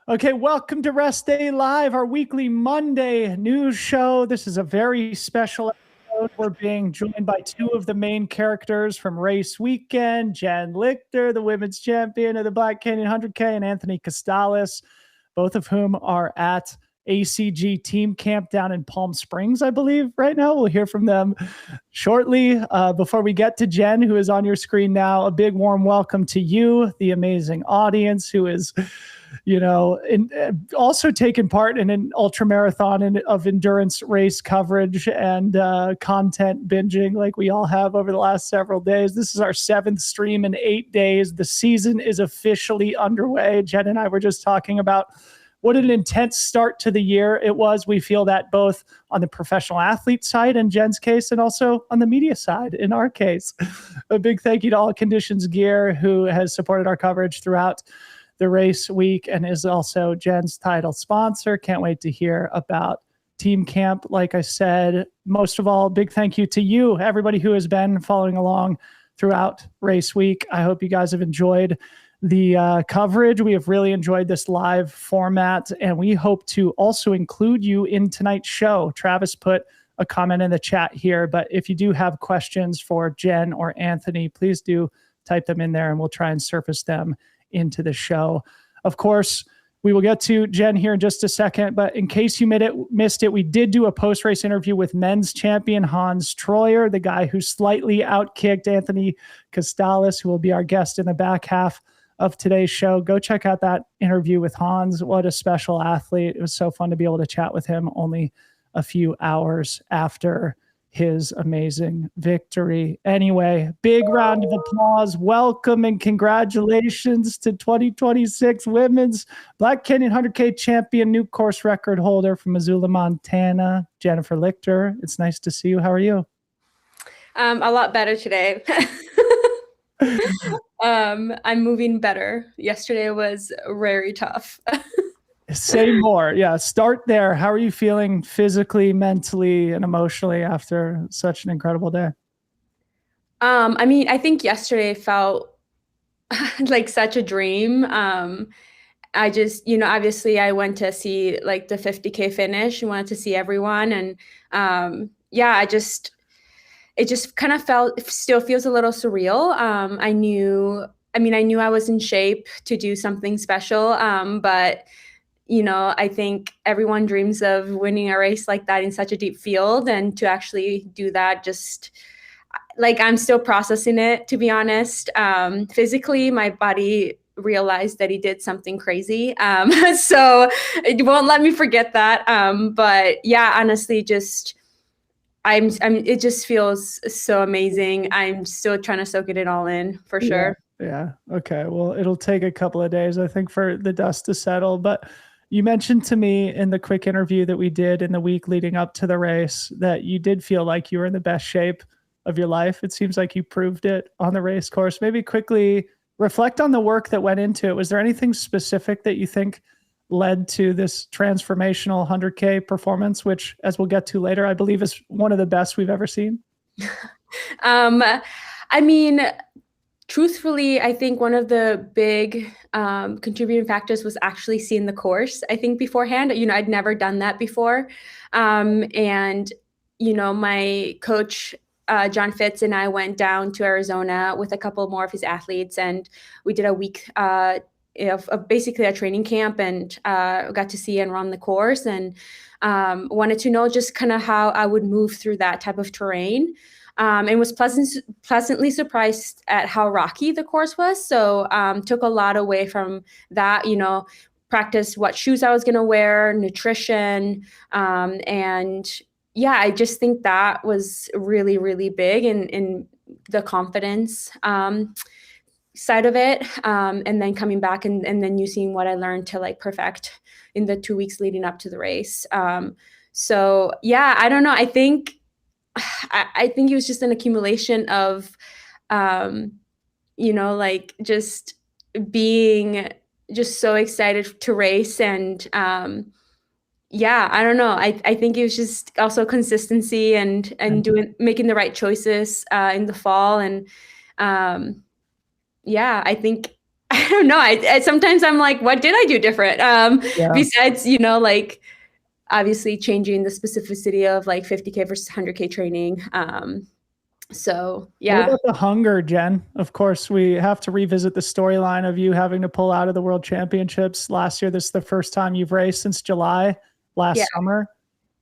Okay, welcome to Rest Day Live, our weekly Monday news show. This is a very special episode. We're being joined by two of the main characters from race weekend, Jenn Lichter, the women's champion of the Black Canyon 100K, and Anthony Costales, both of whom are at ACG team camp down in Palm Springs, I believe, right now. We'll hear from them shortly. Before we get to Jenn, who is on your screen now, a big warm welcome to you, the amazing audience who is also taken part in an ultra marathon of endurance race coverage and content binging like we all have over the last several days. This is our 7th stream in 8 days. The season is officially underway. Jenn and I were just talking about what an intense start to the year it was. We feel that both on the professional athlete side in Jenn's case and also on the media side in our case. A big thank you to All Conditions Gear, who has supported our coverage throughout the race week and is also Jenn's title sponsor. Can't wait to hear about team camp. Like I said, most of all, big thank you to you, everybody who has been following along throughout race week. I hope you guys have enjoyed the coverage. We have really enjoyed this live format, and we hope to also include you in tonight's show. Travis put a comment in the chat here, but if you do have questions for Jenn or Anthony, please do type them in there and we'll try and surface them into the show. Of course, we will get to Jenn here in just a second, but in case you missed it, we did do a post-race interview with men's champion Hans Troyer, the guy who slightly outkicked Anthony Costales, who will be our guest in the back half of today's show. Go check out that interview with Hans. What a special athlete. It was so fun to be able to chat with him only a few hours after his amazing victory. Anyway, big round of applause. Welcome and congratulations to 2026 Women's Black Canyon 100K champion, new course record holder from Missoula, Montana, Jennifer Lichter. It's nice to see you. How are you? A lot better today. I'm moving better. Yesterday was very tough. Say more. Yeah, start there. How are you feeling physically, mentally, and emotionally after such an incredible day? I think yesterday felt like such a dream. I just, obviously I went to see like the 50K finish and wanted to see everyone. And it just kind of still feels a little surreal. I knew I was in shape to do something special, but I think everyone dreams of winning a race like that in such a deep field, and to actually do that, just like I'm still processing it, to be honest. Physically, my body realized that he did something crazy. So it won't let me forget that. But yeah, honestly, it just feels so amazing. I'm still trying to soak it all in for sure. Yeah. Okay. Well, it'll take a couple of days, I think, for the dust to settle, but you mentioned to me in the quick interview that we did in the week leading up to the race that you did feel like you were in the best shape of your life. It seems like you proved it on the race course. Maybe quickly reflect on the work that went into it. Was there anything specific that you think led to this transformational 100K performance, which, as we'll get to later, I believe is one of the best we've ever seen? Truthfully, I think one of the big contributing factors was actually seeing the course. I think beforehand, I'd never done that before. And my coach, John Fitz, and I went down to Arizona with a couple more of his athletes, and we did a week of basically a training camp, and got to see and run the course, and wanted to know just kind of how I would move through that type of terrain. And was pleasantly surprised at how rocky the course was. So took a lot away from that, practice what shoes I was going to wear, nutrition. And yeah, I just think that was really, really big in the confidence side of it. And then coming back and then using what I learned to like perfect in the 2 weeks leading up to the race. So yeah, I don't know. I think it was just an accumulation of, like just being just so excited to race. And yeah, I don't know. I think it was just also consistency and making the right choices in the fall. And yeah, I think I don't know. I sometimes I'm like, what did I do different? Yeah. Besides, like obviously changing the specificity of like 50K versus 100K training. So What yeah. about the hunger, Jen? Of course, we have to revisit the storyline of you having to pull out of the World Championships last year. This is the first time you've raced since July Yeah. last summer.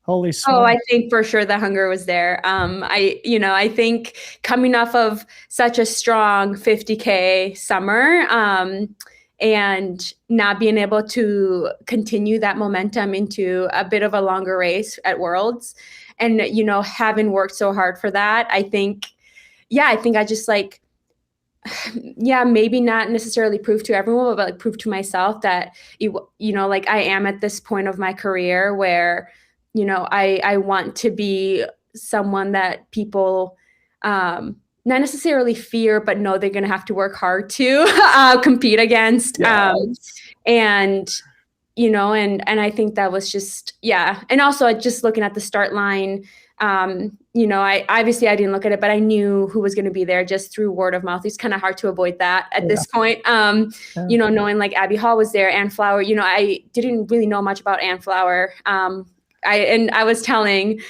Holy Oh, smokes. I think for sure the hunger was there. I think coming off of such a strong 50K summer, and not being able to continue that momentum into a bit of a longer race at Worlds, and having worked so hard for that, I think I just like, yeah, maybe not necessarily prove to everyone, but like prove to myself that like I am at this point of my career where I want to be someone that people not necessarily fear, but know they're going to have to work hard to compete against. Yes. And and I think that was just, yeah. And also just looking at the start line, I obviously I didn't look at it, but I knew who was going to be there just through word of mouth. It's kind of hard to avoid that at this point. Knowing like Abby Hall was there, Ann Flower, I didn't really know much about Ann Flower. I was telling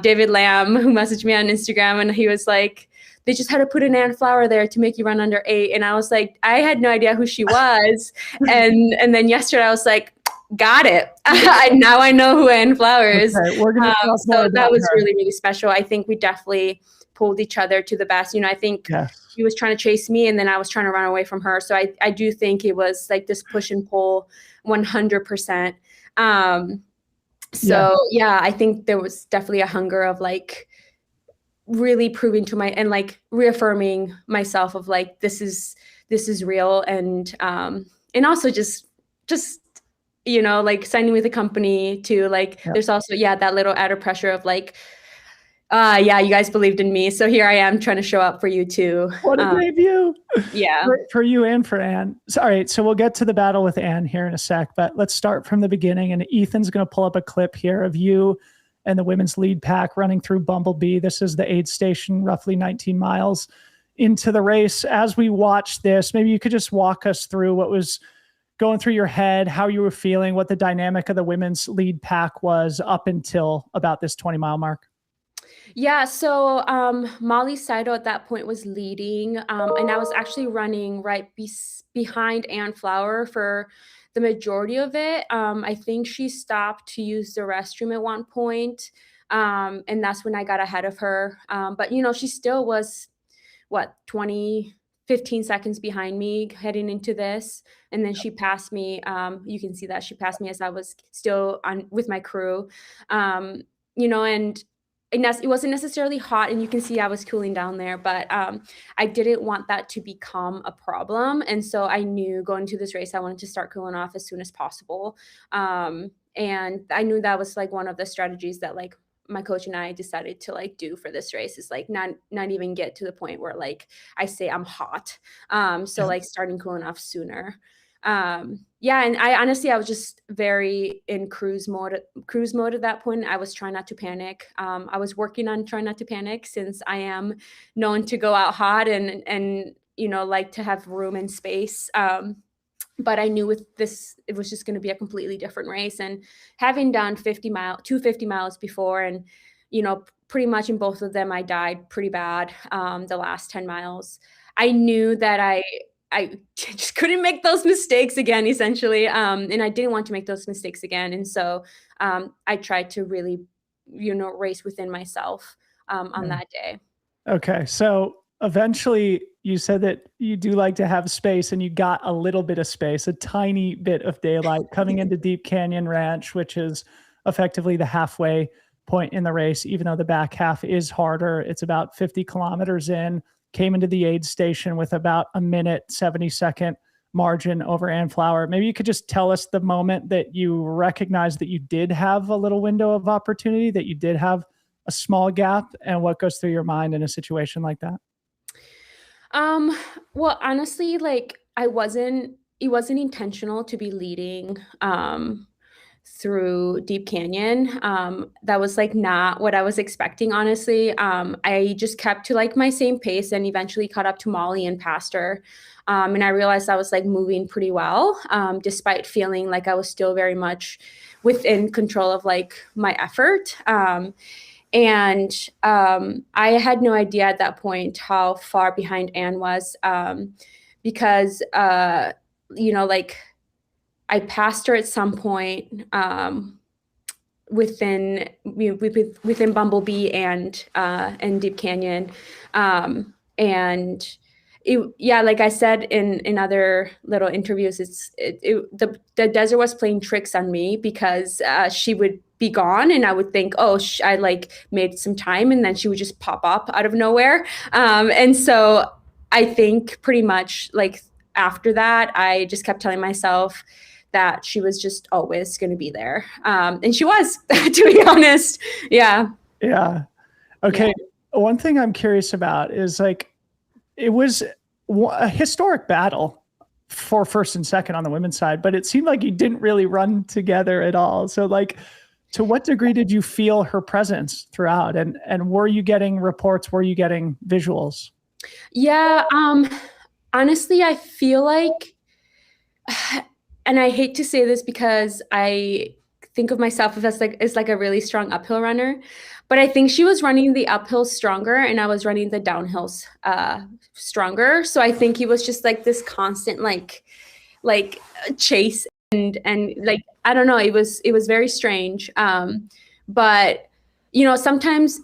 David Lamb, who messaged me on Instagram, and he was like, they just had to put an Ann Flower there to make you run under 8. And I was like, I had no idea who she was. and then yesterday I was like, got it. Now I know who Ann Flower is. Okay, we're gonna talk more so about that was her. really, really special. I think we definitely pulled each other to the best. I think she was trying to chase me and then I was trying to run away from her. So I do think it was like this push and pull 100%. I think there was definitely a hunger of like really proving to and like reaffirming myself of like, this is real. And also just like signing with a company too, like there's also that little added pressure of like, you guys believed in me, so here I am trying to show up for you too. What a debut. Yeah. For you and for Ann. All right, so we'll get to the battle with Ann here in a sec, but let's start from the beginning. And Ethan's going to pull up a clip here of you and the women's lead pack running through Bumblebee. This is the aid station, roughly 19 miles into the race. As we watch this, maybe you could just walk us through what was going through your head, how you were feeling, what the dynamic of the women's lead pack was up until about this 20-mile mark. Yeah, so Molly Saito at that point was leading, and I was actually running right behind Ann Flower for the majority of it. I think she stopped to use the restroom at one point, and that's when I got ahead of her. But she still was 15 seconds behind me heading into this, and then she passed me. You can see that she passed me as I was still on with my crew, and it wasn't necessarily hot, and you can see I was cooling down there, but I didn't want that to become a problem. And so I knew going to this race, I wanted to start cooling off as soon as possible. And I knew that was like one of the strategies that like my coach and I decided to like do for this race is like not even get to the point where like I say I'm hot. Like starting cooling off sooner. And I was just very in cruise mode at that point. I was trying not to panic. I was working on trying not to panic since I am known to go out hot and like to have room and space. But I knew with this, it was just going to be a completely different race. And having done 50 miles before, and, pretty much in both of them, I died pretty bad. The last 10 miles, I knew that I just couldn't make those mistakes again, essentially. And I didn't want to make those mistakes again. And so I tried to really, race within myself on that day. Okay. So eventually you said that you do like to have space, and you got a little bit of space, a tiny bit of daylight coming into Deep Canyon Ranch, which is effectively the halfway point in the race, even though the back half is harder. It's about 50 kilometers in. Came into the aid station with about a minute, 70-second margin over Ann Flower. Maybe you could just tell us the moment that you recognized that you did have a little window of opportunity, that you did have a small gap, and what goes through your mind in a situation like that. Well, honestly, like it wasn't intentional to be leading through Deep Canyon. That was like not what I was expecting, honestly. I just kept to like my same pace and eventually caught up to Molly and passed her. And I realized I was like moving pretty well, despite feeling like I was still very much within control of like my effort. I had no idea at that point how far behind Anne was, because, like I passed her at some point within Bumblebee and Deep Canyon, and like I said in other little interviews, the desert was playing tricks on me, because she would be gone and I would think, oh, I like made some time, and then she would just pop up out of nowhere. And so I think pretty much like after that, I just kept telling myself that she was just always going to be there. And she was, to be honest. Yeah. Yeah. Okay. Yeah. One thing I'm curious about is like, it was a historic battle for first and second on the women's side, but it seemed like you didn't really run together at all. So like, to what degree did you feel her presence throughout? And were you getting reports? Were you getting visuals? Yeah. Honestly, I feel like, and I hate to say this because I think of myself as like a really strong uphill runner, but I think she was running the uphills stronger and I was running the downhills stronger. So I think it was just like this constant like chase and like, I don't know, it was very strange. But sometimes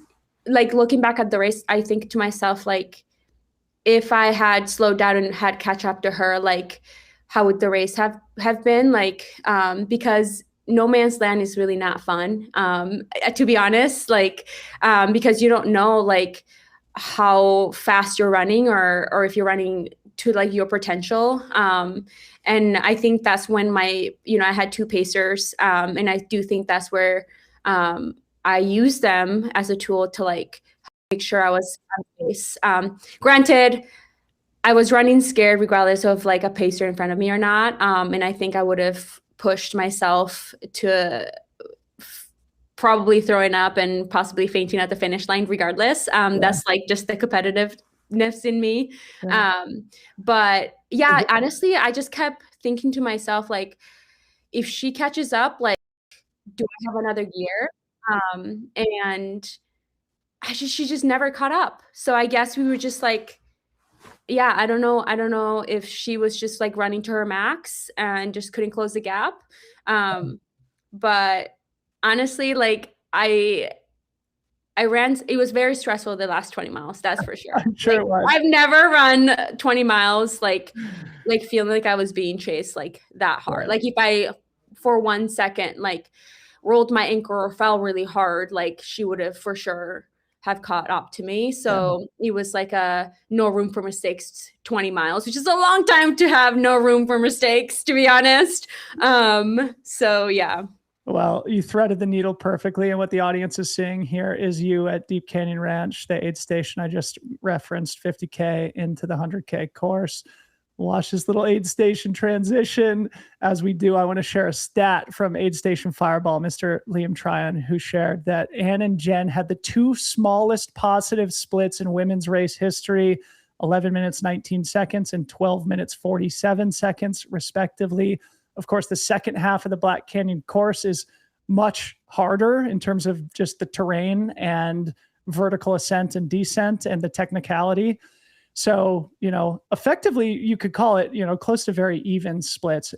like looking back at the race, I think to myself, like, if I had slowed down and had catch up to her, like, how would the race have been? Like, because no man's land is really not fun, to be honest, like, because you don't know like how fast you're running or if you're running to like your potential. And I think that's when I had two pacers, and I do think that's where I use them as a tool to like make sure I was on pace. Granted, I was running scared regardless of like a pacer in front of me or not. And I think I would have pushed myself to probably throwing up and possibly fainting at the finish line regardless. That's like just the competitiveness in me. Yeah. But yeah, honestly, I just kept thinking to myself, like, if she catches up, like, do I have another year? And she just never caught up. So I guess we were just like, yeah, I don't know if she was just like running to her max and just couldn't close the gap. But honestly, like I ran, it was very stressful the last 20 miles, that's for sure. I'm sure like, it was. I've never run 20 miles like feeling like I was being chased like that hard. Like if I for 1 second like rolled my ankle or fell really hard, like she would have for sure have caught up to me. So it was like a no room for mistakes 20 miles, which is a long time to have no room for mistakes, to be honest. So yeah. Well, you threaded the needle perfectly. And what the audience is seeing here is you at Deep Canyon Ranch, the aid station I just referenced, 50K into the 100K course. Watch this little aid station transition. As we do, I want to share a stat from Aid Station Fireball, Mr. Liam Tryon, who shared that Anne and Jen had the two smallest positive splits in women's race history, 11 minutes, 19 seconds and 12 minutes, 47 seconds, respectively. Of course, the second half of the Black Canyon course is much harder in terms of just the terrain and vertical ascent and descent and the technicality. So, effectively, you could call it, close to very even splits,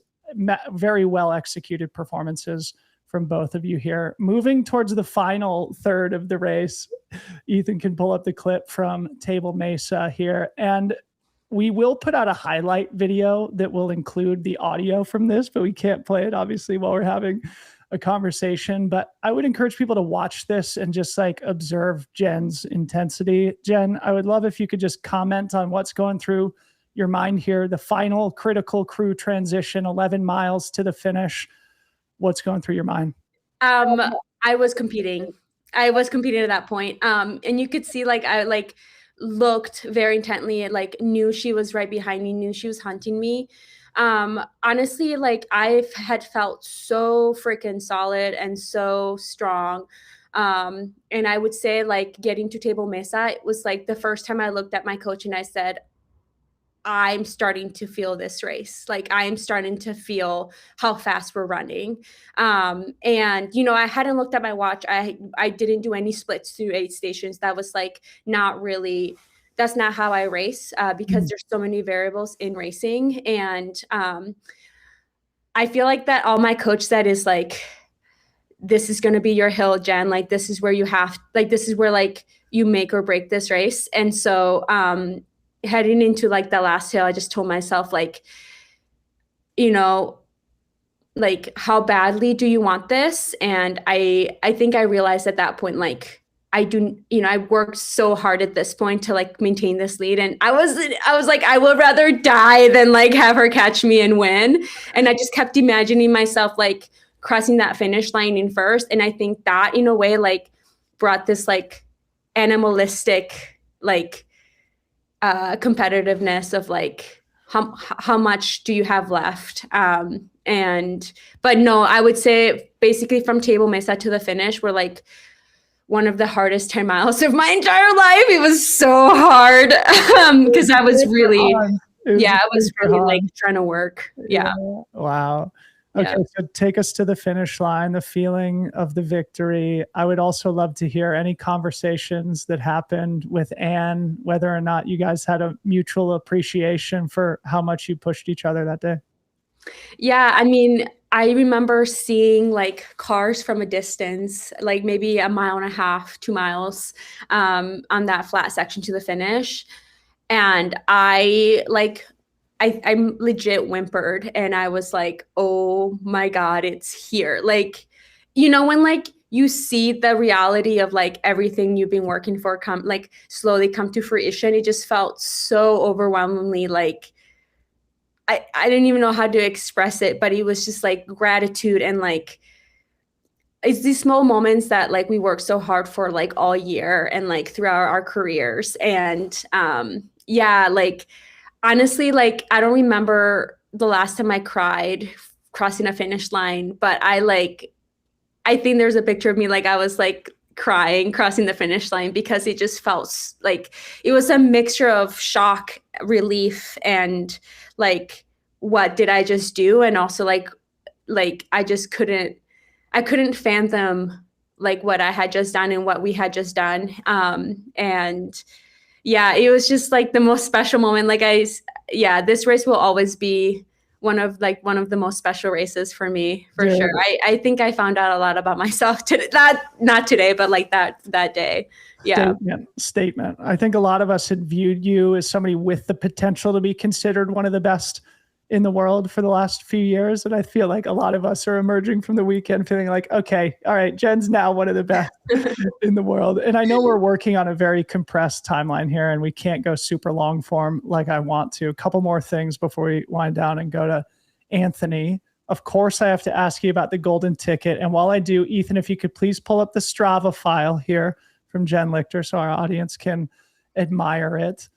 very well executed performances from both of you here. Moving towards the final third of the race, Ethan can pull up the clip from Table Mesa here. And we will put out a highlight video that will include the audio from this, but we can't play it, obviously, while we're having a conversation. But I would encourage people to watch this and just like observe Jen's intensity. Jenn, I would love if you could just comment on what's going through your mind here. The final critical crew transition, 11 miles to the finish. What's going through your mind? I was competing at that point. And you could see like I looked very intently and like knew she was right behind me, knew she was hunting me. Honestly, like I had felt so freaking solid and so strong. And I would say like getting to Table Mesa, it was like the first time I looked at my coach and I said, I'm starting to feel this race. Like I'm starting to feel how fast we're running. And I hadn't looked at my watch. I didn't do any splits through aid stations. That was like not really, that's not how I race, because there's so many variables in racing. And I feel like that all my coach said is like, this is going to be your hill, Jen. Like this is where this is where like you make or break this race. And so heading into like the last hill, I just told myself like, like how badly do you want this? And I think I realized at that point, like I worked so hard at this point to like maintain this lead. And I was like, I would rather die than like have her catch me and win. And I just kept imagining myself like crossing that finish line in first. And I think that in a way like brought this like animalistic like competitiveness of like how much do you have left. But no, I would say basically from Table Mesa to the finish were like one of the hardest 10 miles of my entire life. It was so hard because I was really like trying to work. Yeah. Wow. Okay, so take us to the finish line, the feeling of the victory. I would also love to hear any conversations that happened with Anne, whether or not you guys had a mutual appreciation for how much you pushed each other that day. Yeah, I mean, I remember seeing like cars from a distance, like maybe 1.5 miles, 2 miles, on that flat section to the finish. And I legit whimpered and I was like, oh my God, it's here. Like, when like you see the reality of like everything you've been working for slowly come to fruition, it just felt so overwhelmingly like, I didn't even know how to express it, but it was just like gratitude and like, it's these small moments that like we work so hard for like all year and like throughout our careers. And like, honestly, like I don't remember the last time I cried crossing a finish line, but I think there's a picture of me like I was like crying crossing the finish line because it just felt like it was a mixture of shock, relief, and like what did I just do? And also like I couldn't fathom like what I had just done and what we had just done. And yeah, it was just like the most special moment. Like this race will always be one of the most special races for me, for sure. I think I found out a lot about myself today, not today, but like that day. Yeah. Statement. I think a lot of us had viewed you as somebody with the potential to be considered one of the best in the world for the last few years. And I feel like a lot of us are emerging from the weekend feeling like, okay, all right, Jen's now one of the best in the world. And I know we're working on a very compressed timeline here and we can't go super long form like I want to. A couple more things before we wind down and go to Anthony. Of course, I have to ask you about the golden ticket. And while I do, Ethan, if you could please pull up the Strava file here from Jenn Lichter so our audience can admire it.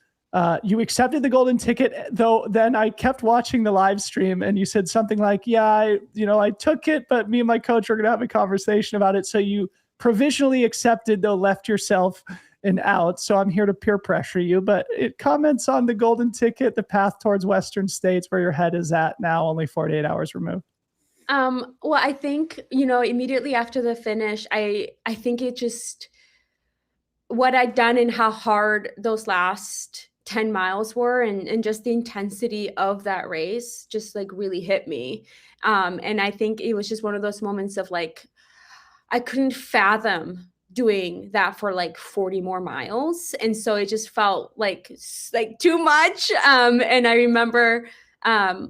You accepted the golden ticket, though. Then I kept watching the live stream and you said something like, yeah, I took it, but me and my coach are going to have a conversation about it. So you provisionally accepted, though left yourself an out. So I'm here to peer pressure you, but it comments on the golden ticket, the path towards Western States, where your head is at now, only 48 hours removed. Well, I think, immediately after the finish, I think it just, what I'd done and how hard those last 10 miles were and just the intensity of that race just like really hit me. And I think it was just one of those moments of like, I couldn't fathom doing that for like 40 more miles. And so it just felt like too much. And I remember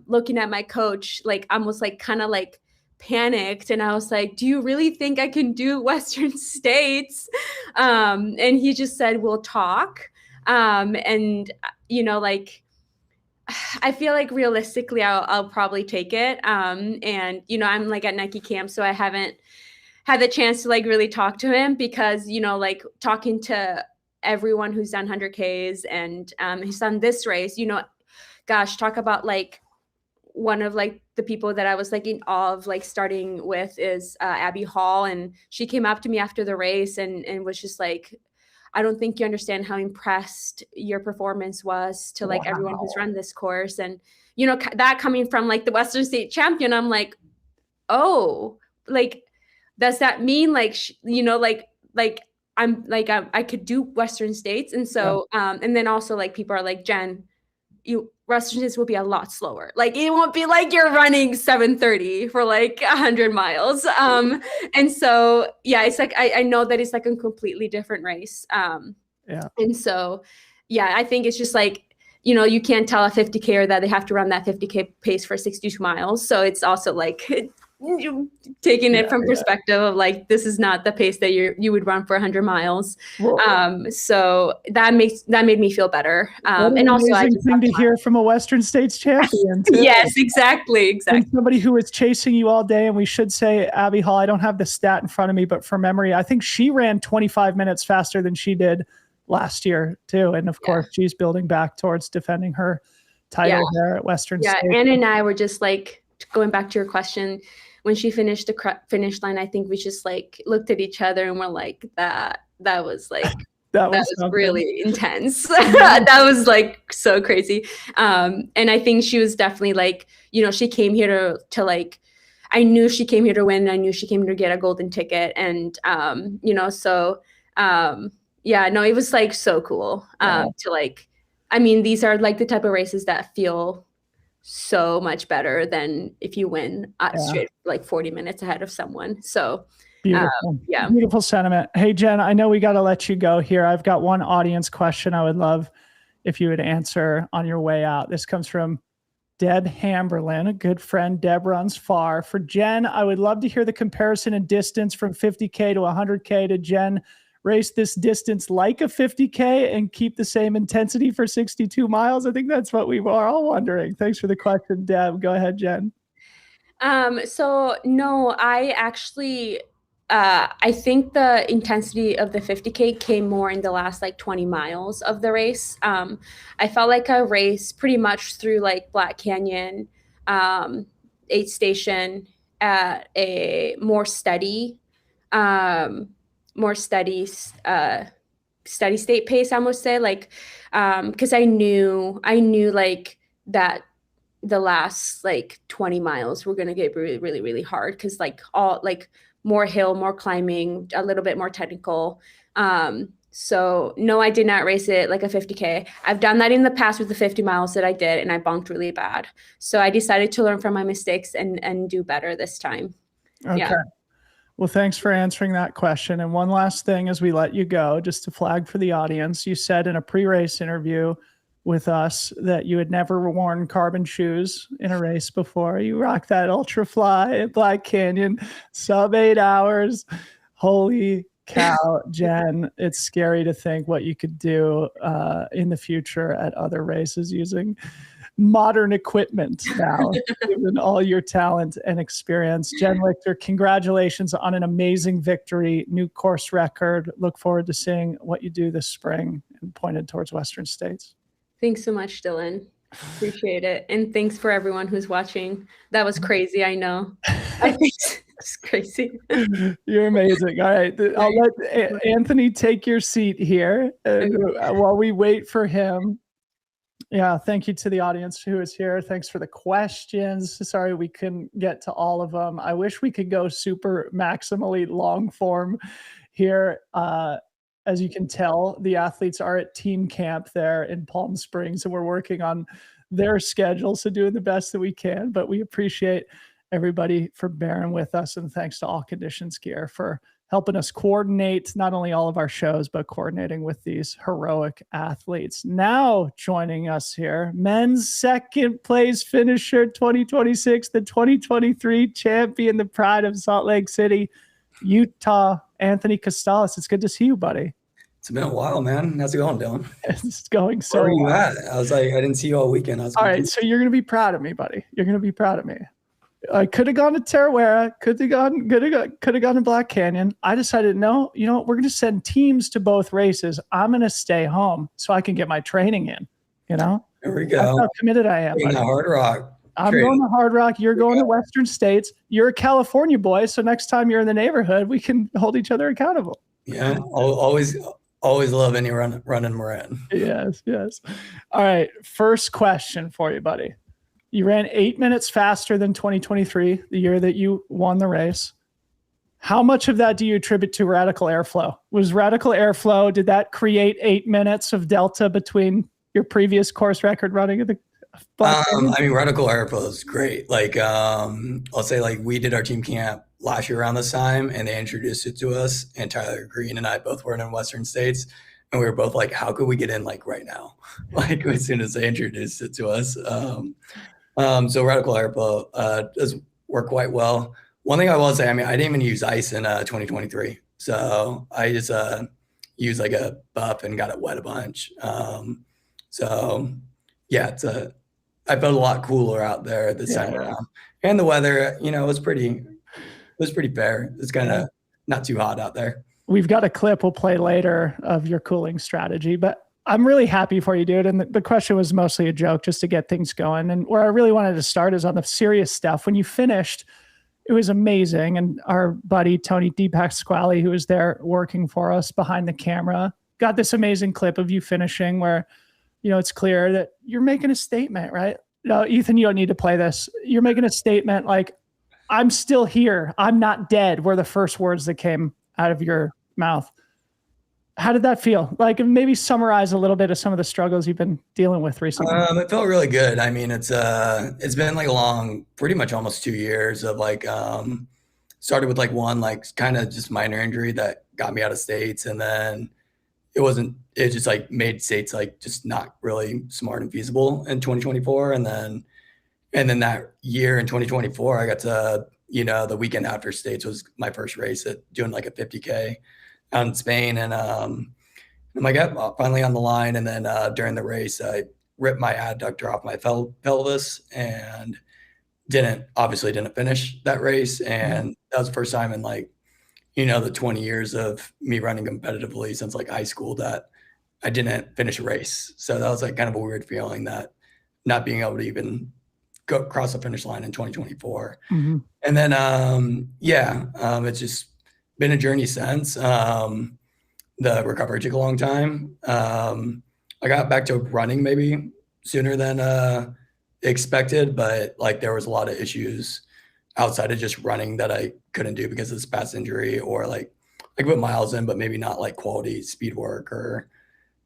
looking at my coach, like almost like kind of like panicked. And I was like, do you really think I can do Western States? And he just said, we'll talk. And like, I feel like realistically, I'll probably take it. And, I'm like at Nike camp, so I haven't had the chance to like really talk to him because, like talking to everyone who's done 100Ks and who's done this race, gosh, talk about like one of like the people that I was like in awe of like starting with is Abby Hall. And she came up to me after the race and was just like, I don't think you understand how impressed your performance was to like everyone who's run this course. And, you know, that coming from like the Western State champion, I'm like, oh, like, does that mean like, you know, like I could do Western States. And so, and then also like people are like, Jen, Western States will be a lot slower. Like it won't be like you're running 7:30 for like 100 miles. And so, yeah, it's like, I know that it's like a completely different race. And so, yeah, I think it's just like, you know, you can't tell a 50K that they have to run that 50K pace for 62 miles. So it's also like taking it from perspective of like, this is not the pace that you would run for 100 miles. So that made me feel better. And also I just thing to hear from a Western States champion too. Yes, exactly. And somebody who was chasing you all day. And we should say Abby Hall, I don't have the stat in front of me, but from memory, I think she ran 25 minutes faster than she did last year too. And of course she's building back towards defending her title there at Western States. Anna and I were just like, going back to your question, when she finished the finish line, I think we just like looked at each other and we're like, that was like, that was really intense. That was like so crazy. And I think she was definitely like, you know, she came here to like, I knew she came here to win. I knew she came here to get a golden ticket. And, you know, so, yeah, no, it was like so cool to like, I mean, these are like the type of races that feel so much better than if you win straight like 40 minutes ahead of someone. So beautiful. Beautiful sentiment. Hey, Jen, I know we got to let you go here. I've got one audience question I would love if you would answer on your way out. This comes from Deb Hamberlin, a good friend. Deb runs far. For Jen, I would love to hear the comparison in distance from 50K to 100K to Jen. Race this distance like a 50K and keep the same intensity for 62 miles? I think that's what we were all wondering. Thanks for the question, Deb. Go ahead, Jen. So no, I actually, I think the intensity of the 50K came more in the last like 20 miles of the race. I felt like I raced pretty much through like Black Canyon, 8th Station at a more steady steady state pace, I must say, like, because I knew like that the last like 20 miles were going to get really, really, really hard. Cause like all like more hill, more climbing, a little bit more technical. So no, I did not race it like a 50K. I've done that in the past with the 50 miles that I did, and I bonked really bad. So I decided to learn from my mistakes and do better this time. Okay. Yeah. Well, thanks for answering that question. And one last thing as we let you go, just to flag for the audience, you said in a pre-race interview with us that you had never worn carbon shoes in a race before. You rocked that Ultra Fly at Black Canyon, sub 8 hours. Holy cow, Jen. It's scary to think what you could do in the future at other races using modern equipment now, given all your talent and experience. Jenn Lichter, congratulations on an amazing victory, new course record. Look forward to seeing what you do this spring and pointed towards Western States. Thanks so much, Dylan. Appreciate it. And thanks for everyone who's watching. That was crazy, I know. It's crazy. You're amazing. All right. I'll let Anthony take your seat here while we wait for him. Yeah, thank you to the audience who is here. Thanks for the questions. Sorry we couldn't get to all of them. I wish we could go super maximally long form here. As you can tell, the athletes are at team camp there in Palm Springs, and we're working on their schedule, so doing the best that we can. But we appreciate everybody for bearing with us, and thanks to All Conditions Gear for helping us coordinate not only all of our shows, but coordinating with these heroic athletes. Now joining us here, men's second place finisher 2026, the 2023 champion, the pride of Salt Lake City, Utah, Anthony Costales. It's good to see you, buddy. It's been a while, man. How's it going, Dylan? It's going so well. Where are you at? I was like, I didn't see you all weekend. All right, so you're going to be proud of me, buddy. You're going to be proud of me. I could have gone to Tarawera, could have gone to Black Canyon. I decided, no, you know what? We're going to send teams to both races. I'm going to stay home so I can get my training in, you know? There we go. That's how committed I am. Hard rock. I'm going to Hard Rock. You're going to Western States. You're a California boy. So next time you're in the neighborhood, we can hold each other accountable. Yeah. Always love any running Moran. Yes. All right. First question for you, buddy. You ran 8 minutes faster than 2023, the year that you won the race. How much of that do you attribute to radical airflow? Was radical airflow, did that create 8 minutes of delta between your previous course record running at the radical airflow is great. Like, I'll say, like, we did our team camp last year around this time, and they introduced it to us. And Tyler Green and I both were in Western States, and we were both like, "How could we get in like right now?" Like as soon as they introduced it to us. So radical airflow does work quite well. One thing I will say, I didn't even use ice in 2023, so I just used like a buff and got it wet a bunch. So yeah, I felt a lot cooler out there this time around, and the weather, was pretty fair. It's kind of not too hot out there. We've got a clip we'll play later of your cooling strategy, but I'm really happy for you, dude. And the question was mostly a joke just to get things going. And where I really wanted to start is on the serious stuff. When you finished, it was amazing. And our buddy, Tony Pasquale, who was there working for us behind the camera, got this amazing clip of you finishing where, it's clear that you're making a statement, right? No, Ethan, you don't need to play this. You're making a statement like, I'm still here. I'm not dead, were the first words that came out of your mouth. How did that feel? Like, maybe summarize a little bit of some of the struggles you've been dealing with recently. It felt really good. It's been like a long, pretty much almost 2 years of like, started with like one, like kind of just minor injury that got me out of States. And then it just like made States like just not really smart and feasible in 2024. And then that year in 2024, I got to, the weekend after States was my first race at doing like a 50K out in Spain. And I'm like, finally on the line. And then during the race, I ripped my adductor off my pelvis and didn't finish that race. And that was the first time in like, the 20 years of me running competitively since like high school that I didn't finish a race. So that was like kind of a weird feeling, that not being able to even go across the finish line in 2024. Mm-hmm. And then, it's just been a journey since. The recovery took a long time. I got back to running maybe sooner than expected, but like there was a lot of issues outside of just running that I couldn't do because of this past injury, or like I put miles in, but maybe not like quality speed work, or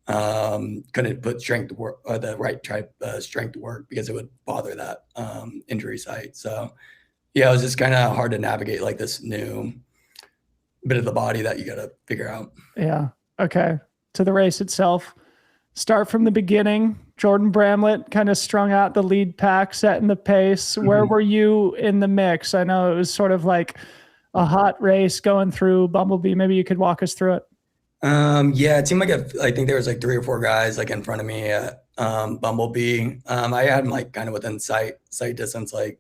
couldn't put strength work, or the right type strength work, because it would bother that injury site. So yeah, it was just kind of hard to navigate like this new bit of the body that you got to figure out. Yeah. Okay. To the race itself, start from the beginning. Jordan Bramlett kind of strung out the lead pack, setting the pace. Mm-hmm. Where were you in the mix? I know it was sort of like a hot race going through Bumblebee. Maybe you could walk us through it. It seemed like I think there was like 3 or 4 guys like in front of me at Bumblebee. I had them like kind of within sight distance. Like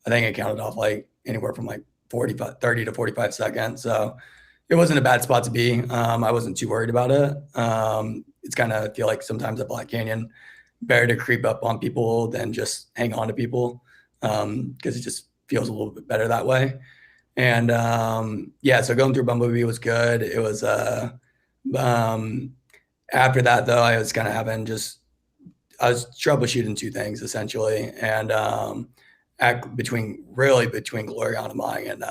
I think I counted off like anywhere from like 30 to 45 seconds. So it wasn't a bad spot to be. I wasn't too worried about it. It's kind of feel like sometimes at Black Canyon, better to creep up on people than just hang on to people, because it just feels a little bit better that way. And so going through Bumblebee was good. It was after that though, I was kind of I was troubleshooting 2 things essentially, and between Gloriana Mine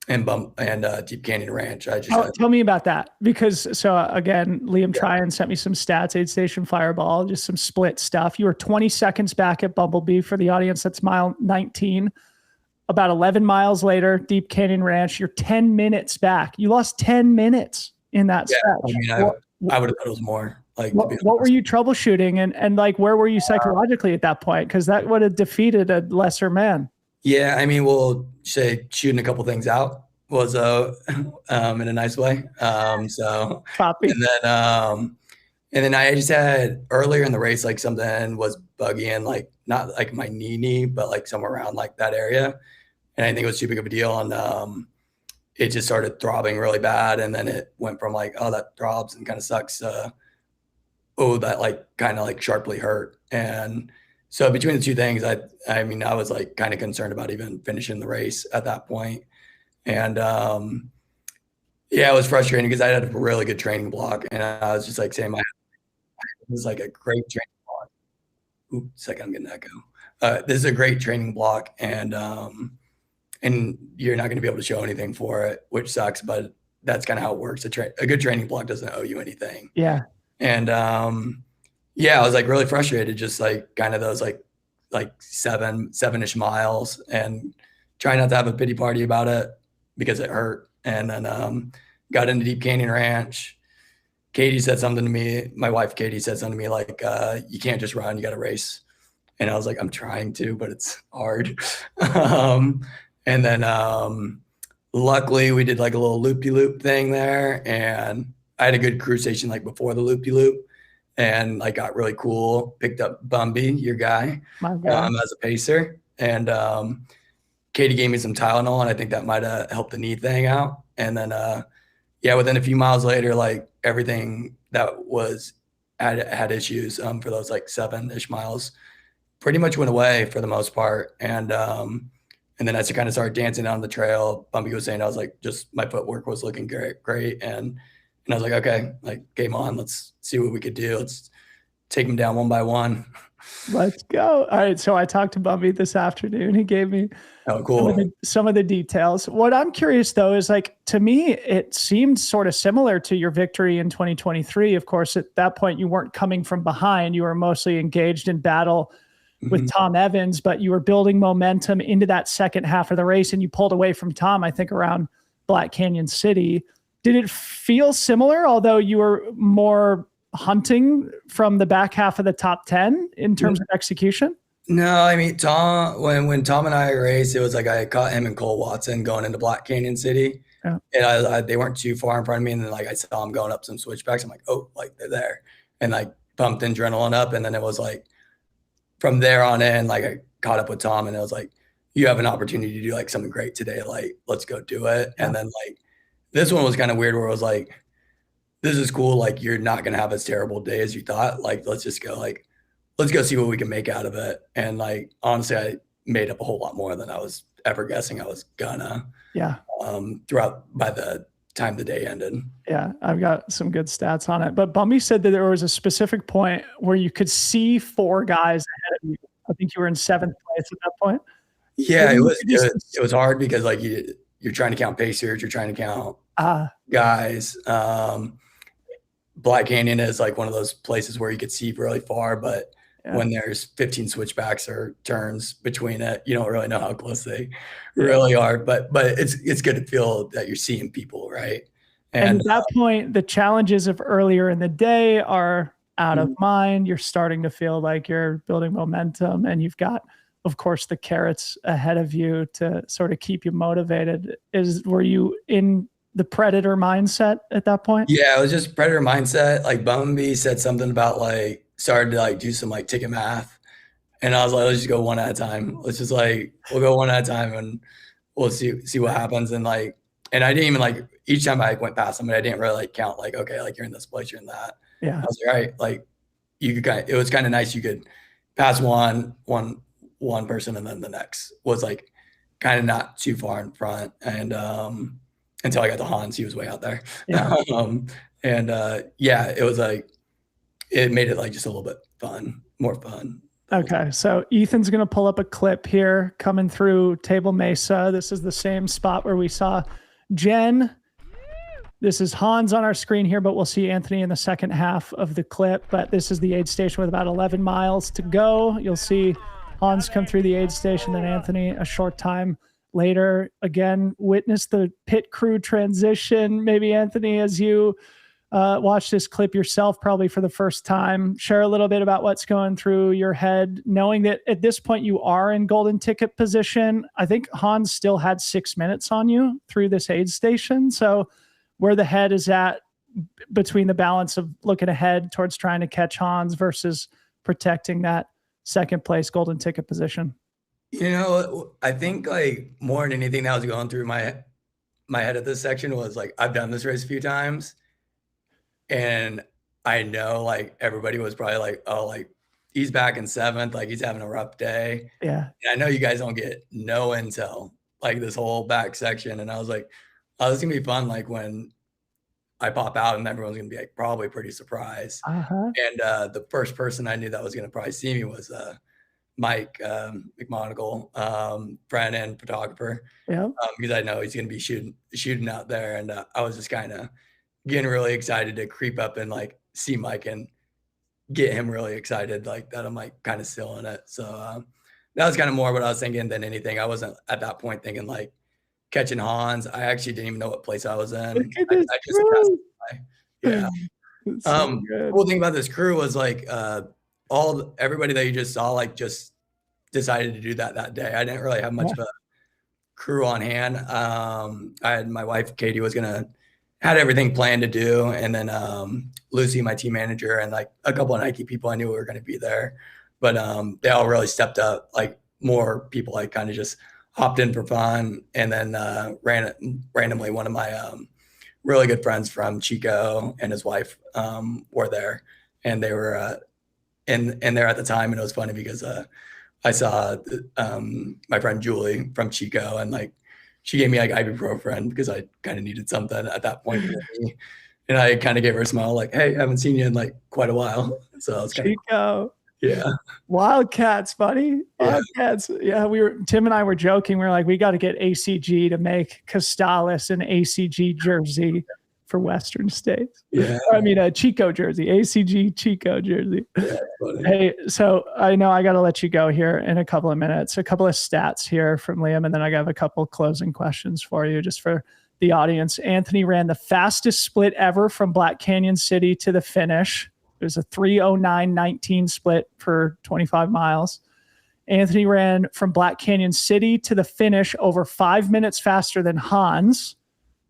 and Deep Canyon Ranch. Tell me about that, because again, Liam Tryon sent me some stats, Aid Station Fireball, just some split stuff. You were 20 seconds back at Bumblebee. For the audience, that's mile 19. About 11 miles later, Deep Canyon Ranch, you're 10 minutes back. You lost 10 minutes in that stretch. I would have thought it was more. Like, what were you troubleshooting, and like where were you psychologically at that point? Because that would have defeated a lesser man. Yeah, we'll say shooting a couple things out was in a nice way. Copy. And then I just had earlier in the race, like something was bugging, like not like my knee, but like somewhere around like that area. And I think it was too big of a deal. And it just started throbbing really bad. And then it went from like, oh, that throbs and kind of sucks. That like kind of like sharply hurt. And So between the two things, I mean, I was like kind of concerned about even finishing the race at that point. And yeah, it was frustrating because I had a really good training block, and I was just like saying it was like a great training block. Oops, second, I'm getting that go. This is a great training block, and you're not going to be able to show anything for it, which sucks, but that's kind of how it works. A good training block doesn't owe you anything. Yeah. And yeah, I was like really frustrated, just like kind of those like seven-ish miles, and trying not to have a pity party about it because it hurt. And then got into Deep Canyon Ranch. Katie said something to me. My wife, Katie, said something to me like, you can't just run, you got to race. And I was like, I'm trying to, but it's hard. And then luckily we did like a little loop-de-loop thing there. And I had a good crew station like before the loop-de-loop, and like got really cool. Picked up Bumby, your guy, as a pacer. And Katie gave me some Tylenol, and I think that might have helped the knee thing out. And then, yeah, within a few miles later, like everything that was had issues for those like 7-ish miles pretty much went away for the most part. And then as I kind of started dancing down the trail, Bumpy was saying, I was like, just my footwork was looking great. And I was like, okay, like game on, let's see what we could do. Let's take them down one by one. Let's go. All right. So I talked to Bumpy this afternoon. He gave me some of the details. What I'm curious though is like, to me, it seemed sort of similar to your victory in 2023. Of course, at that point you weren't coming from behind. You were mostly engaged in battle with Tom Evans, but you were building momentum into that second half of the race, and you pulled away from Tom, I think around Black Canyon City. Did it feel similar, although you were more hunting from the back half of the top 10 in terms of execution? No, I mean, Tom, when Tom and I raced, it was like I caught him and Cole Watson going into Black Canyon City. Yeah. And they weren't too far in front of me. And then like I saw them going up some switchbacks. I'm like, oh, like they're there. And like pumped adrenaline up. And then it was like from there on in, like I caught up with Tom, and it was like, you have an opportunity to do like something great today. Like, let's go do it. Yeah. And then like this one was kind of weird where it was like, this is cool. Like, you're not going to have as terrible day as you thought. Like, let's just go, like, let's go see what we can make out of it. And like, honestly, I made up a whole lot more than I was ever guessing I was gonna. Yeah. Throughout by the time the day ended. Yeah. I've got some good stats on it, but Bumby said that there was a specific point where you could see 4 guys ahead of you. I think you were in 7th place at that point. Yeah. It was hard because like you're trying to count pacers, you're trying to count guys. Black Canyon is like one of those places where you could see really far, but when there's 15 switchbacks or turns between it, you don't really know how close they really are. But it's good to feel that you're seeing people, right? And at that point, the challenges of earlier in the day are out of mind. You're starting to feel like you're building momentum, and you've got, of course, the carrots ahead of you to sort of keep you motivated. Were you in the predator mindset at that point? Yeah, it was just predator mindset. Like Bumby said something about like started to like do some like ticket math, and I was like, let's just go one at a time. Let's just like we'll go one at a time, and we'll see what happens. And like, and I didn't even like each time I went past somebody, I didn't really like count like, okay, like you're in this place, you're in that. Yeah, I was like, all right, like you could it was kind of nice. You could pass one person, and then the next was like kind of not too far in front, and until I got to Hans, he was way out there. Yeah. Yeah, it was like, it made it like just a little bit more fun. Okay. So Ethan's going to pull up a clip here coming through Table Mesa. This is the same spot where we saw Jen. This is Hans on our screen here, but we'll see Anthony in the second half of the clip. But this is the aid station with about 11 miles to go. You'll see Hans come through the aid station, then Anthony a short time later. Again, witness the pit crew transition. Maybe Anthony, as you watch this clip yourself, probably for the first time, share a little bit about what's going through your head, knowing that at this point you are in golden ticket position. I think Hans still had 6 minutes on you through this aid station. So where the head is at between the balance of looking ahead towards trying to catch Hans versus protecting that second place golden ticket position. You know, I think like more than anything that was going through my head at this section was like, I've done this race a few times, and I know like everybody was probably like, oh, like he's back in 7th, like he's having a rough day. Yeah. And I know you guys don't get no intel, like this whole back section. And I was like, oh, this is gonna be fun. Like when I pop out and everyone's gonna be like probably pretty surprised. Uh-huh. And the first person I knew that was gonna probably see me was Mike McMonagle, friend and photographer. Yeah. Because I know he's gonna be shooting out there. And I was just kind of getting really excited to creep up and like see Mike and get him really excited, like that I'm like kind of still in it. So that was kind of more what I was thinking than anything. I wasn't at that point thinking like catching Hans. I actually didn't even know what place I was in. Look at I this just crew. passed by. Yeah. It's so good. Cool thing about this crew was like everybody that you just saw like just decided to do that day. I didn't really have much of a crew on hand. I had my wife Katie had everything planned to do, and then Lucy, my team manager, and like a couple of Nike people I knew were going to be there, but they all really stepped up. Like more people like kind of just hopped in for fun, and then randomly one of my really good friends from Chico and his wife were there, and they were in there at the time, and it was funny because I saw my friend Julie from Chico, and like she gave me like ibuprofen because I kind of needed something at that point for me. And I kind of gave her a smile like, hey, I haven't seen you in like quite a while. So I was kind Chico. Yeah. Wildcats, buddy. Wildcats. Yeah, Tim and I were joking. We were like, we got to get ACG to make Costales an ACG jersey for Western States. Yeah. I mean, a Chico jersey, ACG Chico jersey. Yeah, hey, so I know I got to let you go here in a couple of minutes. A couple of stats here from Liam, and then I have a couple closing questions for you just for the audience. Anthony ran the fastest split ever from Black Canyon City to the finish. It was a 3:09:19 split for 25 miles. Anthony ran from Black Canyon City to the finish over 5 minutes faster than Hans.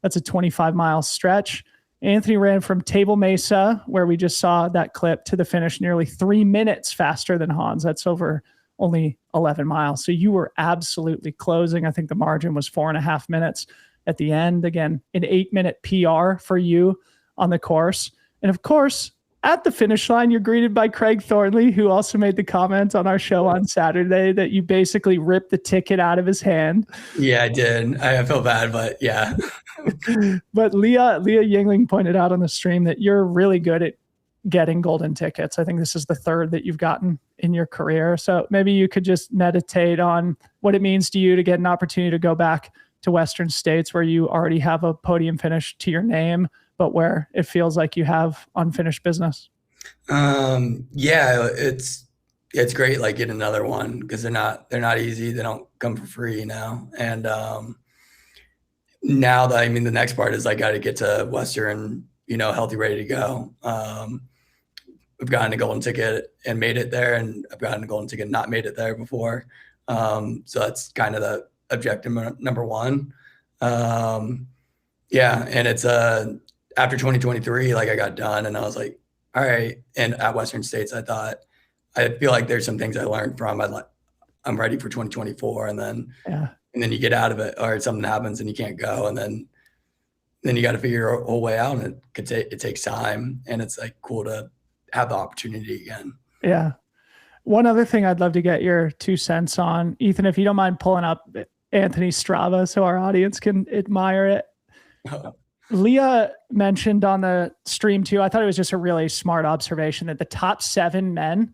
That's a 25-mile stretch. Anthony ran from Table Mesa, where we just saw that clip, to the finish nearly 3 minutes faster than Hans. That's over only 11 miles. So you were absolutely closing. I think the margin was 4.5 minutes at the end. Again, an 8-minute PR for you on the course. And of course, at the finish line, you're greeted by Craig Thornley, who also made the comment on our show on Saturday that you basically ripped the ticket out of his hand. Yeah, I did. I feel bad, but yeah. But Leah Yingling pointed out on the stream that you're really good at getting golden tickets. I think this is the third that you've gotten in your career. So maybe you could just meditate on what it means to you to get an opportunity to go back to Western States where you already have a podium finish to your name, but where it feels like you have unfinished business. Yeah, it's great. Like getting another one because they're not easy. They don't come for free, And now that, I mean, the next part is I got to get to Western, healthy, ready to go. I've gotten a golden ticket and made it there, and I've gotten a golden ticket and not made it there before. So that's kind of the objective number one. Yeah. And it's, after 2023, like I got done and I was like, all right. And at Western States, I feel like there's some things I learned from, I'm ready for 2024. And then, and then you get out of it, or something happens and you can't go. And then you got to figure your whole way out, and it takes time, and it's like cool to have the opportunity again. Yeah. One other thing I'd love to get your 2 cents on, Ethan, if you don't mind pulling up Anthony's Strava so our audience can admire it. Leah mentioned on the stream too, I thought it was just a really smart observation that the top 7 men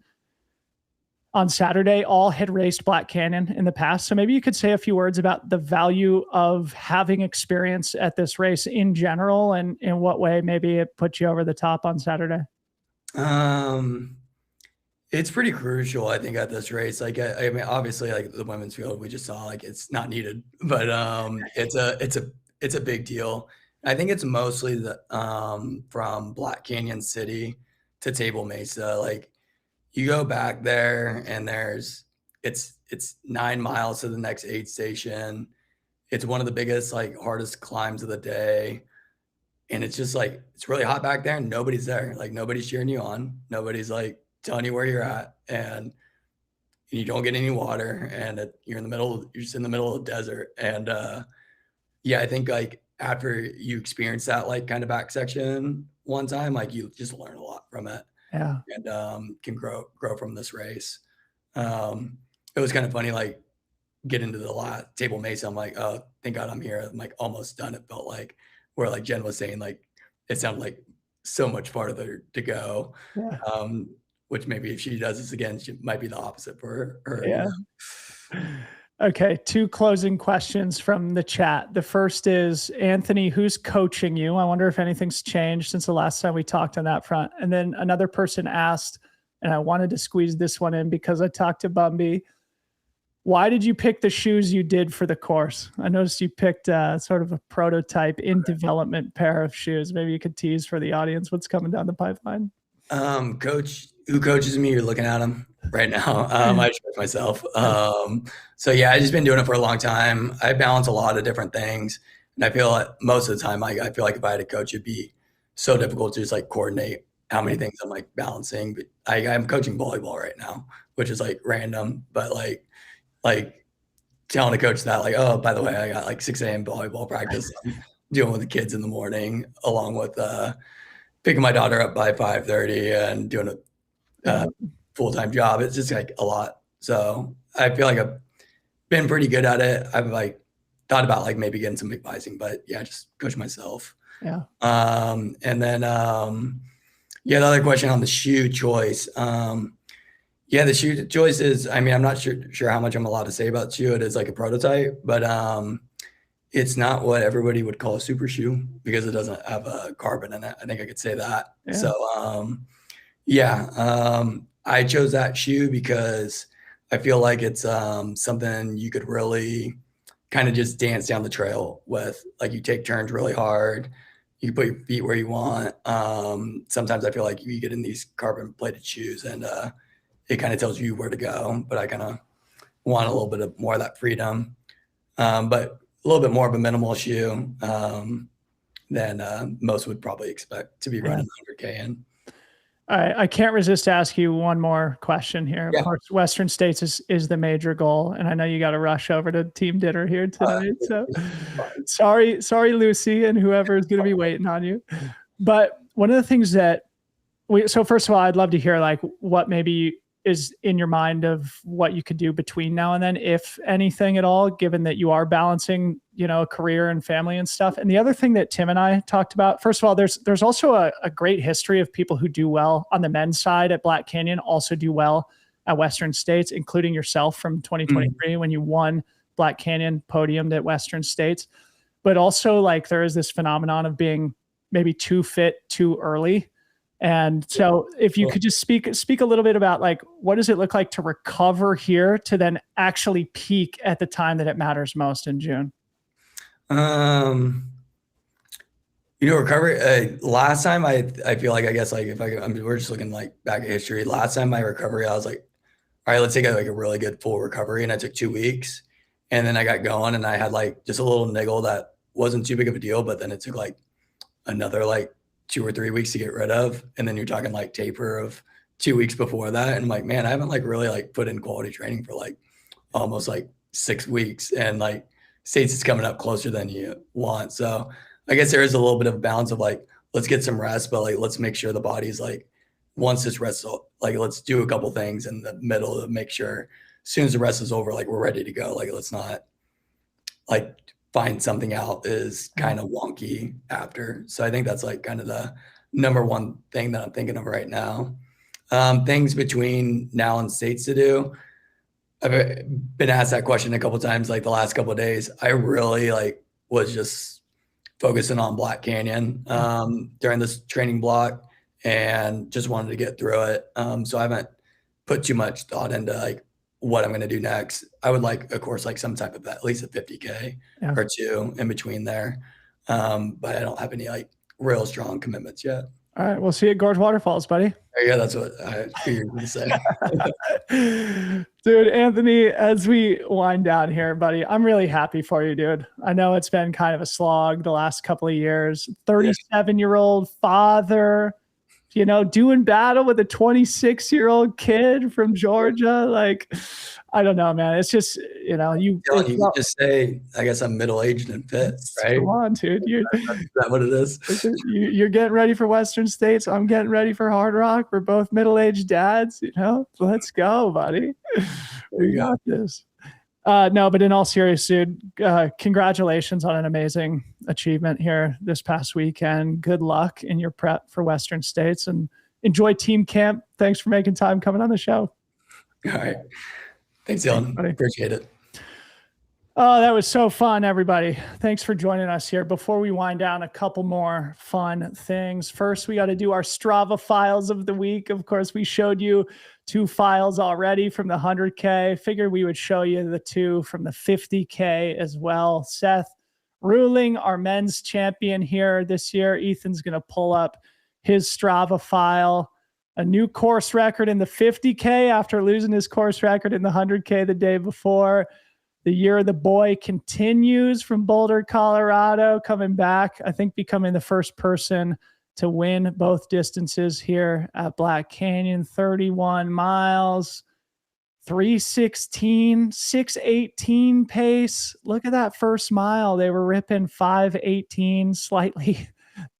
on Saturday all had raced Black Canyon in the past. So maybe you could say a few words about the value of having experience at this race in general, and in what way maybe it put you over the top on Saturday. It's pretty crucial, I think, at this race. Like, I mean, obviously, like the women's field we just saw, like it's not needed, but it's a big deal. I think it's mostly from Black Canyon City to Table Mesa. Like you go back there and it's 9 miles to the next aid station. It's one of the biggest, like hardest climbs of the day. And it's just like, it's really hot back there and nobody's there. Like nobody's cheering you on. Nobody's like telling you where you're at, and you don't get any water, and you're just in the middle of the desert. And yeah, I think like after you experience that like kind of back section one time, like you just learn a lot from it. and can grow from this race. It was kind of funny, like get into the last table mace. I'm like, oh, thank God I'm here. I'm like almost done. It felt like where like Jen was saying, like it sounded like so much farther to go. Yeah. Which maybe if she does this again, she might be the opposite for her. Yeah. Okay. 2 closing questions from the chat. The first is, Anthony, who's coaching you? I wonder if anything's changed since the last time we talked on that front. And then another person asked, and I wanted to squeeze this one in because I talked to Bumby. Why did you pick the shoes you did for the course? I noticed you picked sort of a prototype in development pair of shoes. Maybe you could tease for the audience what's coming down the pipeline. Coach who coaches me, you're looking at him right now. I just coach myself. So yeah, I've just been doing it for a long time. I balance a lot of different things. And I feel like most of the time, I feel like if I had a coach, it'd be so difficult to just like coordinate how many things I'm like balancing. But I'm coaching volleyball right now, which is like random, but like telling a coach that like, oh, by the way, I got like 6 a.m. volleyball practice. I'm dealing with the kids in the morning, along with picking my daughter up by 5:30 and doing a full-time job. It's just like a lot. So I feel like I've been pretty good at it. I've like thought about like maybe getting some advising, but yeah, just coach myself. Yeah. And then the other question on the shoe choice. The shoe choice is, I mean, I'm not sure how much I'm allowed to say about the shoe. It is like a prototype, but it's not what everybody would call a super shoe because it doesn't have a carbon in it. I think I could say that. Yeah. So I chose that shoe because I feel like it's something you could really kind of just dance down the trail with. Like you take turns really hard. You can put your feet where you want. Sometimes I feel like you get in these carbon plated shoes and it kind of tells you where to go, but I kind of want a little bit more of that freedom. But a little bit more of a minimal shoe than most would probably expect to be running 100K in. I can't resist to ask you one more question here. Of course, Western States is the major goal, and I know you got to rush over to team dinner here tonight. So sorry, Lucy, and whoever is going to be waiting on you. But one of the things that so first of all, I'd love to hear like what maybe is in your mind of what you could do between now and then, if anything at all, given that you are balancing, career and family and stuff. And the other thing that Tim and I talked about, first of all, there's also a great history of people who do well on the men's side at Black Canyon, also do well at Western States, including yourself from 2023 when you won Black Canyon, podiumed at Western States. But also like there is this phenomenon of being maybe too fit too early. And so if you could just speak a little bit about like, what does it look like to recover here to then actually peak at the time that it matters most in June? Recovery, last time I feel like, I guess like we're just looking like back at history. Last time my recovery, I was like, all right, let's take like a really good full recovery. And I took 2 weeks and then I got going and I had like just a little niggle that wasn't too big of a deal, but then it took like another like 2 or 3 weeks to get rid of. And then you're talking like taper of 2 weeks before that. And I'm like, man, I haven't like really like put in quality training for like almost like 6 weeks. And like States is coming up closer than you want. So I guess there is a little bit of a balance of like, let's get some rest, but like, let's make sure the body's like, once this rest, like let's do a couple things in the middle to make sure as soon as the rest is over, like we're ready to go. Like, let's not like find something out is kind of wonky after. So I think that's like kind of the number one thing that I'm thinking of right now. Things between now and States to do. I've been asked that question a couple of times, like the last couple of days. I really like was just focusing on Black Canyon during this training block and just wanted to get through it. So I haven't put too much thought into like what I'm going to do next. I would like, of course, like some type of at least a 50K or 2 in between there. But I don't have any like real strong commitments yet. All right. We'll see you at Gorge Waterfalls, buddy. Yeah, that's what I figured you to say. Dude, Anthony, as we wind down here, buddy, I'm really happy for you, dude. I know it's been kind of a slog the last couple of years. 37-year-old father, doing battle with a 26-year-old kid from Georgia. Like, I don't know, man. It's just, You can just say, I guess I'm middle-aged and fit, right? Come on, dude. Is that what it is? You're getting ready for Western States. I'm getting ready for Hard Rock. We're both middle-aged dads. Let's go, buddy. We got this. No, but in all seriousness, dude, congratulations on an amazing achievement here this past weekend. Good luck in your prep for Western States and enjoy team camp. Thanks for making time coming on the show. All right. Thanks, Dylan. Appreciate it. Oh, that was so fun, everybody. Thanks for joining us here. Before we wind down, a couple more fun things. First, we got to do our Strava files of the week. Of course, we showed you 2 files already from the 100K. Figured we would show you the 2 from the 50K as well. Seth Ruling, our men's champion here this year. Ethan's going to pull up his Strava file. A new course record in the 50K after losing his course record in the 100K the day before. The year of the boy continues from Boulder, Colorado, coming back, I think becoming the first person to win both distances here at Black Canyon. 31 miles, 3:16, 6:18 pace. Look at that first mile. They were ripping 5:18, slightly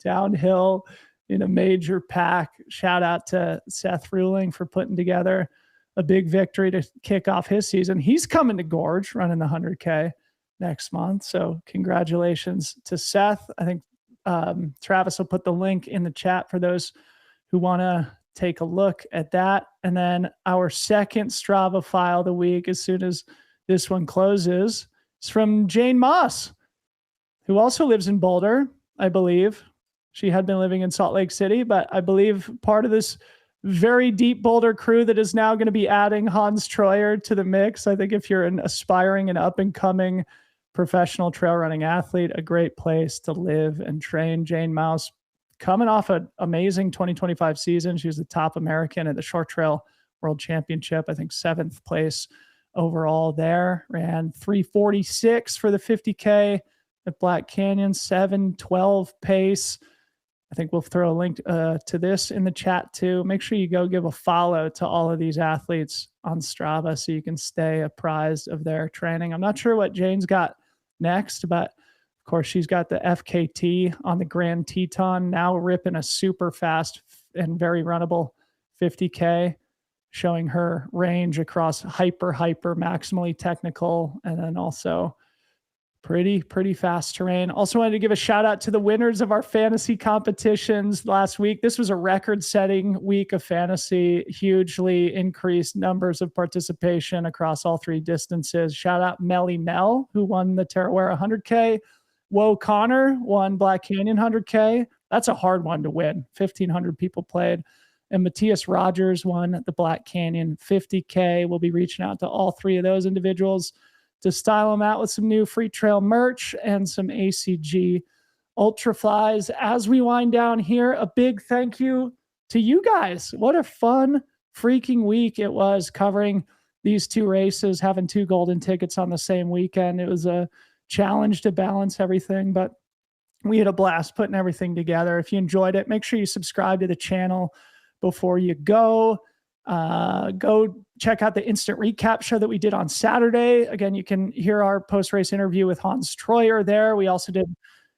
downhill in a major pack. Shout out to Seth Ruling for putting together a big victory to kick off his season. He's coming to Gorge running the 100K next month. So congratulations to Seth. I think Travis will put the link in the chat for those who want to take a look at that. And then our second Strava file of the week, as soon as this one closes, is from Jane Moss, who also lives in Boulder, I believe. She had been living in Salt Lake City, but I believe part of this very deep Boulder crew that is now going to be adding Hans Troyer to the mix. I think if you're an aspiring and up and coming professional trail running athlete, a great place to live and train. Jane Mouse coming off an amazing 2025 season. She was the top American at the Short Trail World Championship. I think 7th place overall there. Ran 3:46 for the 50K at Black Canyon, 7:12 pace. I think we'll throw a link to this in the chat too. Make sure you go give a follow to all of these athletes on Strava so you can stay apprised of their training. I'm not sure what Jane's got next, but of course she's got the FKT on the Grand Teton, now ripping a super fast and very runnable 50K, showing her range across hyper maximally technical, and then also pretty fast terrain. Also wanted to give a shout out to the winners of our fantasy competitions last week. This was a record-setting week of fantasy, hugely increased numbers of participation across all 3 distances. Shout out Melly Mel, who won the Tarawera 100K. Woe Connor won Black Canyon 100K. That's a hard one to win. 1,500 people played. And Matthias Rogers won the Black Canyon 50K. We'll be reaching out to all 3 of those individuals to style them out with some new free trail merch and some ACG Ultra Flies. As we wind down here, a big thank you to you guys. What a fun freaking week it was covering these 2 races, having 2 golden tickets on the same weekend. It was a challenge to balance everything, but we had a blast putting everything together. If you enjoyed it, make sure you subscribe to the channel before you go. Go check out the instant recap show that we did on Saturday. Again, you can hear our post-race interview with Hans Troyer there. We also did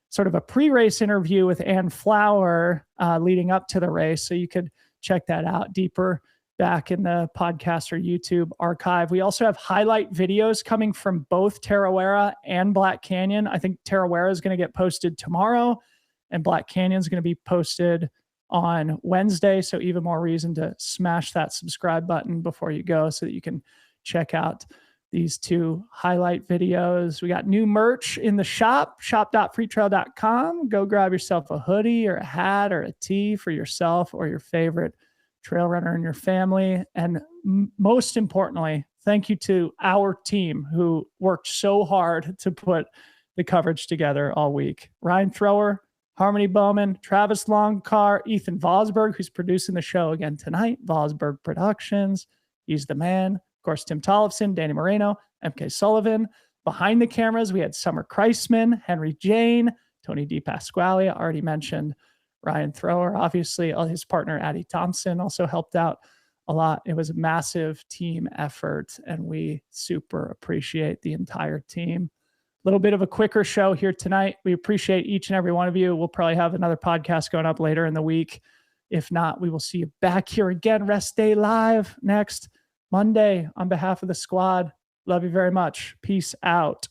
sort of a pre-race interview with Ann Flower leading up to the race. So you could check that out deeper back in the podcast or YouTube archive. We also have highlight videos coming from both Tarawera and Black Canyon. I think Tarawera is going to get posted tomorrow and Black Canyon is going to be posted on Wednesday. So even more reason to smash that subscribe button before you go so that you can check out these 2 highlight videos. We got new merch in the shop, shop.freetrail.com. Go grab yourself a hoodie or a hat or a tee for yourself or your favorite trail runner in your family. And most importantly, thank you to our team who worked so hard to put the coverage together all week. Ryan Thrower, Harmony Bowman, Travis Longcar, Ethan Vosberg, who's producing the show again tonight, Vosberg Productions. He's the man. Of course, Tim Tollefson, Danny Moreno, MK Sullivan. Behind the cameras, we had Summer Kreisman, Henry Jane, Tony DePasquale, I already mentioned Ryan Thrower, obviously, his partner, Addie Thompson, also helped out a lot. It was a massive team effort, and we super appreciate the entire team. A little bit of a quicker show here tonight. We appreciate each and every one of you. We'll probably have another podcast going up later in the week. If not, we will see you back here again, Rest Day Live, next Monday. On behalf of the squad, love you very much. Peace out.